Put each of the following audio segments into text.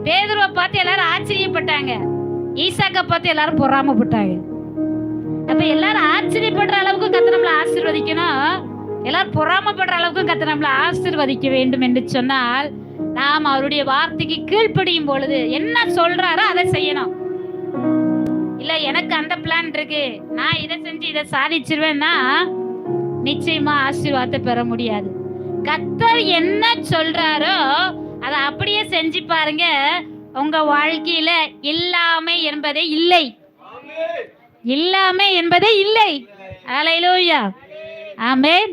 பேதுருவை பார்த்து எல்லாரும் ஆச்சரியப்பட்டாங்க, ஈசாக்கை பார்த்து எல்லாரும் பொறாமப்பட்டாங்க. அப்ப எல்லாரும் ஆச்சரியப்படுற அளவுக்கு கர்த்தர் நம்மளை ஆசீர்வதிக்கணும், எல்லாரும் பொறாமப்படுற அளவுக்கு கர்த்தர் நம்மளை ஆசீர்வதிக்க வேண்டும் என்று சொன்னால் நாம் அவருடைய வார்த்தைக்கு கீழ்ப்படியும் பொழுது என்ன சொல்றாரோ அதை செய்யணும். இல்ல எனக்கு அந்த பிளான் இருக்கு, நான் இதை செஞ்சு இதை சாதிச்சிருவேன்னா நிச்சயமா ஆசீர்வாதத்தை பெற முடியாது. கர்த்தர் என்ன சொல்றாரோ அதை அப்படியே செஞ்சு பாருங்க, உங்க வாழ்க்கையில இல்லாமை என்பதே இல்லை, இல்லாமை என்பதே இல்லை. ஹல்லேலூயா, ஆமென்,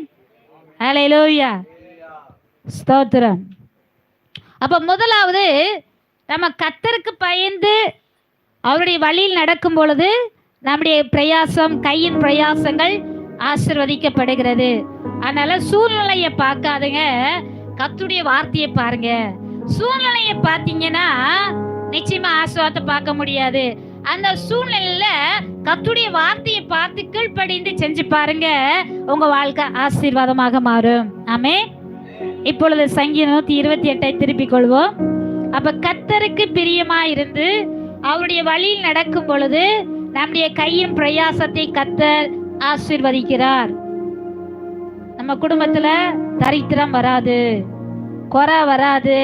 ஹல்லேலூயா, ஸ்தோத்திரம். அப்ப முதலாவது நம்ம கர்த்தருக்கு பயந்து அவருடைய வழியில் நடக்கும் பொழுது நம்முடைய பிரயாசம், கையின் பிரயாசங்கள் ஆசீர்வதிக்கப்படுகிறது. அதனால சூழ்நிலையை பார்க்காதுங்க, கர்த்தருடைய வார்த்தையை பாருங்க. சூழ்நிலையை பார்த்தீங்கன்னா நிச்சயமா ஆசீர்வாதத்தை பார்க்க முடியாது. அந்த சூழ்நிலையில கர்த்தருடைய வார்த்தையை பார்த்து கீழ்ப்படிந்து செஞ்சு பாருங்க, உங்க வாழ்க்கை ஆசீர்வாதமாக மாறும். ஆமென். இப்பொழுது சங்கீதம் 128 திருப்பிக் கொள்வோம். அப்ப கர்த்தருக்கு பிரியமா இருந்து அவருடைய வழியில் நடக்கும் பொழுது நம்முடைய கையின் பிரயாசத்தை கர்த்தர் ஆசீர்வதிக்கிறார். நம்ம குடும்பத்துல தரித்திரம் வராது, குறை வராது,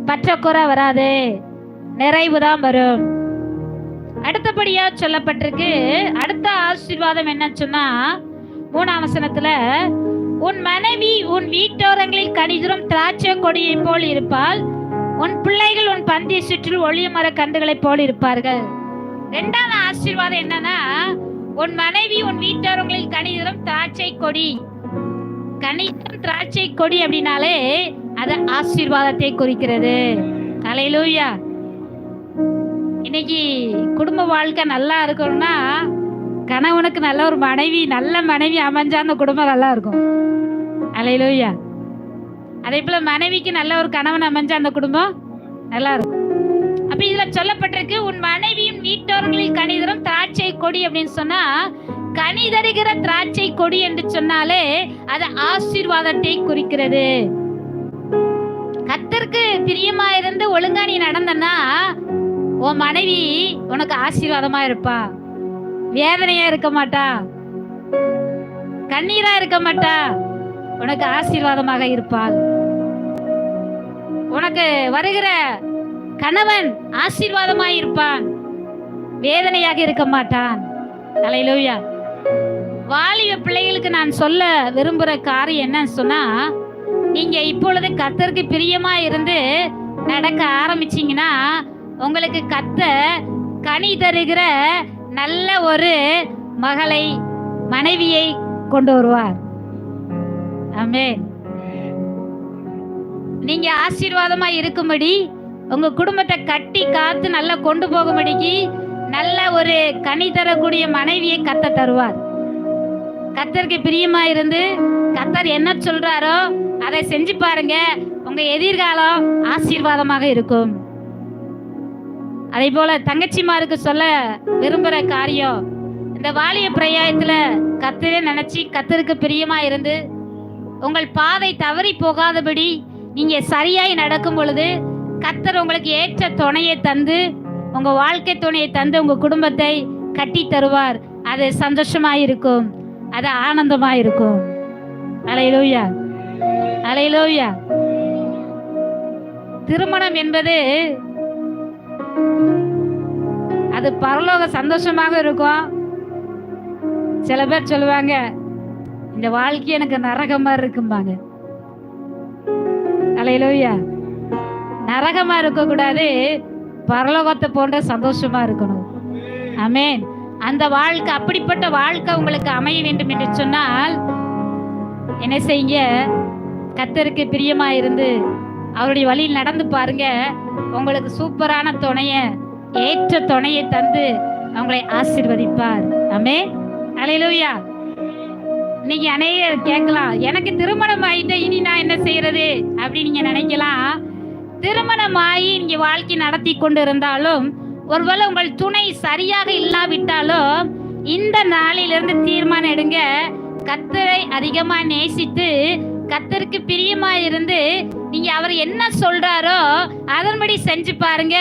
பற்றாக்குறை வராது, நிறைவுதான் வரும். அடுத்தபடியா சொல்லப்பட்டிருக்கு, அடுத்த ஆசீர்வாதம் என்ன சொன்னா 3ஆம் வசனத்துல, உன் மனைவி உன் வீட்டோரங்களில் கனிதரும் திராட்சை கொடியை போல் இருப்பாள், உன் பிள்ளைகள் உன் பந்தி சுற்றில் ஒளிய மர கன்றுகளை போல் இருப்பார்கள். 2வது ஆசீர்வாதம் என்னன்னா, உன் மனைவி உன் வீட்டோரங்களில் கனிதரும் திராட்சை கொடி. கனிதரும் திராட்சை கொடி அப்படின்னாலே அது ஆசீர்வாதத்தை குறிக்கிறது. ஹல்லேலூயா. இன்னைக்கு குடும்ப வாழ்க்கை நல்லா இருக்கணும்னா கணவனுக்கு நல்ல ஒரு மனைவி, நல்ல மனைவி அமைஞ்சா அந்த குடும்பம் நல்லா இருக்கும். ஹல்லேலூயா. அதே போல மனைவிக்கு நல்ல ஒரு கணவன் அமைஞ்சா அந்த குடும்பம் நல்லா இருக்கும். அப்ப இதுல சொல்லப்பட்டிருக்கு, உன் மனைவியும் வீட்டோர்களில் கனிதரும் திராட்சை கொடி அப்படின்னு சொன்னா, கனி தருகிற திராட்சை கொடி என்று சொன்னாலே அது ஆசீர்வாதத்தை குறிக்கிறது. கர்த்தருக்கு பிரியமா இருந்து ஒழுங்கா நீ நடந்தனா உன் மனைவி உனக்கு ஆசீர்வாதமா இருப்பா, வேதனையா இருக்க மாட்டா, கண்ணீரா இருக்க மாட்டா, உனக்கு ஆசீர்வாதமாக இருப்பாள். உனக்கு வருகிற கணவன் ஆசீர்வாதமாய் இருப்பான், வேதனையாக இருக்க மாட்டான். ஹல்லேலூயா. வாலிப பிள்ளைகளுக்கு நான் சொல்ல விரும்புற காரியம் என்னன்னு சொன்னா, நீங்க இப்பொழுது கர்த்தருக்கு பிரியமா இருந்து நடக்க ஆரம்பிச்சீங்கன்னா உங்களுக்கு கர்த்தர் கனி தருகிற நல்ல ஒரு மகளை, மனைவியை கொண்டு வருவார். ஆமென். நீங்க ஆசீர்வாதமா இருக்கும்படி, உங்க குடும்பத்தை கட்டி காத்து நல்லா கொண்டு போகும்படிக்கு நல்ல ஒரு கனி தரக்கூடிய மனைவியை கர்த்தர் தருவார். கர்த்தருக்கு பிரியமா இருந்து கர்த்தர் என்ன சொல்றாரோ அதை செஞ்சு பாருங்க, உங்க எதிர்காலம் ஆசீர்வாதமாக இருக்கும். அதே போல தங்கச்சிமாருக்கு சொல்ல விரும்புற காரியம், இந்த வாலிய பிரயாயத்துல கர்த்தரை நினைச்சு கர்த்தருக்கு பிரியமா இருந்து உங்கள் பாதை தவறி போகாதபடி நீங்க சரியாய் நடக்கும் பொழுது கர்த்தர் உங்களுக்கு ஏற்ற துணையை தந்து, உங்க வாழ்க்கை துணையை தந்து உங்க குடும்பத்தை கட்டி தருவார். அது சந்தோஷமாயிருக்கும், அது ஆனந்தமாயிருக்கும். ஹல்லேலூயா, ஹல்லேலூயா. திருமணம் என்பது அது பரலோக சந்தோஷமாக இருக்கும். சில பேர் சொல்லுவாங்க, இந்த வாழ்க்கை எனக்கு நரகமா இருக்கும்பாங்க. ஹல்லேலூயா. நரகமா இருக்க கூடாது, பரலோகத்தை போன்ற சந்தோஷமா இருக்கணும். ஆமென். அந்த வாழ்க்கை, அப்படிப்பட்ட வாழ்க்கை உங்களுக்கு அமைய வேண்டும் என்று சொன்னால் என்ன செய்யுங்க, கர்த்தருக்கு பிரியமா இருந்து அவருடைய வழியில் நடந்து பாருங்க. உங்களுக்கு சூப்பரான துணைய, ஏற்ற துணையை தந்து அவங்களை ஆசீர்வதிப்பார். ஆமென், ஹல்லேலூயா. இன்னைக்கு அநேகர் கேட்கலாம், எனக்கு திருமணம் ஆயிட்டு இனி நான் என்ன செய்யறது அப்படின்னு நீங்க நினைக்கலாம். திருமணமாகி நீங்க வாழ்க்கை நடத்தி கொண்டு இருந்தாலும், ஒருவேளை உங்கள் துணை சரியாக இல்லாவிட்டாலும், இந்த நாளிலிருந்து தீர்மானம் எடுங்க, கர்த்தரை அதிகமா நேசித்து கர்த்தருக்கு பிரியமா இருந்து நீங்க அவர் என்ன சொல்றாரோ அதன்படி செஞ்சு பாருங்க.